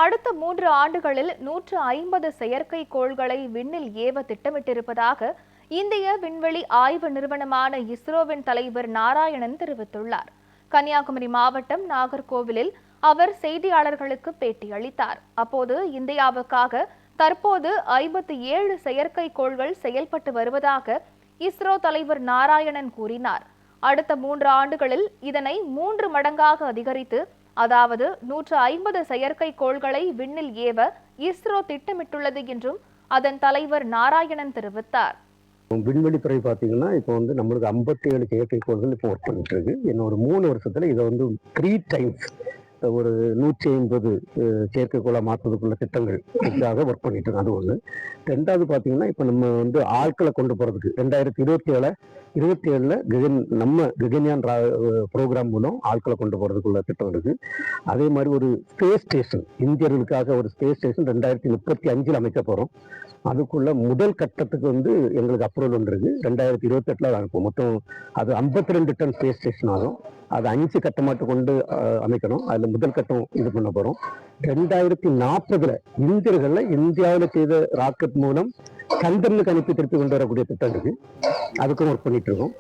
அடுத்த 3 ஆண்டுகளில் 150 செயற்கைக்கோள்களை விண்ணில் ஏவ திட்டமிட்டிருப்பதாக இந்திய விண்வெளி ஆய்வு நிறுவனமான இஸ்ரோவின் தலைவர் நாராயணன் தெரிவித்துள்ளார். கன்னியாகுமரி மாவட்டம் நாகர்கோவிலில் அவர் செய்தியாளர்களுக்கு பேட்டியளித்தார். அப்போது இந்தியாவுக்காக தற்போது 57 செயற்கைக்கோள்கள் செயல்பட்டு வருவதாக இஸ்ரோ தலைவர் நாராயணன் கூறினார். அடுத்த 3 ஆண்டுகளில் இதனை 3 மடங்காக அதிகரித்து, அதாவது 150 செயற்கைக்கோள்களை விண்ணில் ஏவ இஸ்ரோ திட்டமிட்டுள்ளது என்றும் அதன் தலைவர் நாராயணன் தெரிவித்தார். விண்வெளித்துறை பார்த்தீங்கன்னா இப்போ நம்மளுக்கு 57 செயற்கைக்கோள்கள் இப்போ ஒர்க் பண்ணிட்டு இருக்கு. இன்னொரு 3 வருஷத்துல இதை 3 டைம்ஸ் ஒரு 150 செயற்கைக்கோளாக மாற்றுறதுக்குள்ள திட்டங்களுக்காக ஒர்க் பண்ணிட்டு இருக்கோம். அது ஒன்று. ரெண்டாவது பார்த்தீங்கன்னா இப்போ நம்ம ஆட்களை கொண்டு போறதுக்கு 2027 நம்ம ககன்யான் ப்ரோக்ராம் மூலம் ஆட்களை கொண்டு போறதுக்குள்ள திட்டம் இருக்கு. அதே மாதிரி ஒரு ஸ்பேஸ் ஸ்டேஷன், இந்தியர்களுக்காக ஒரு ஸ்பேஸ் ஸ்டேஷன் 2035 அமைக்க போறோம். அதுக்குள்ள முதல் கட்டத்துக்கு எங்களுக்கு அப்ரூவல் ஒன்று இருக்கு. 2028 அனுப்பும். மொத்தம் அது 52 டன் ஸ்பேஸ் ஸ்டேஷன் ஆகும். அது 5 கட்டமாட்டு கொண்டு அமைக்கணும். அதுல முதல் கட்டம் இது பண்ண போறோம். 2040 இந்தியாவில் செய்த ராக்கெட் மூலம் சந்திரனுக்கு அனுப்பி திருப்பி கொண்டு வரக்கூடிய திட்டம் இருக்கு. அதுக்கும் ஒர்க் பண்ணிட்டு இருக்கோம்.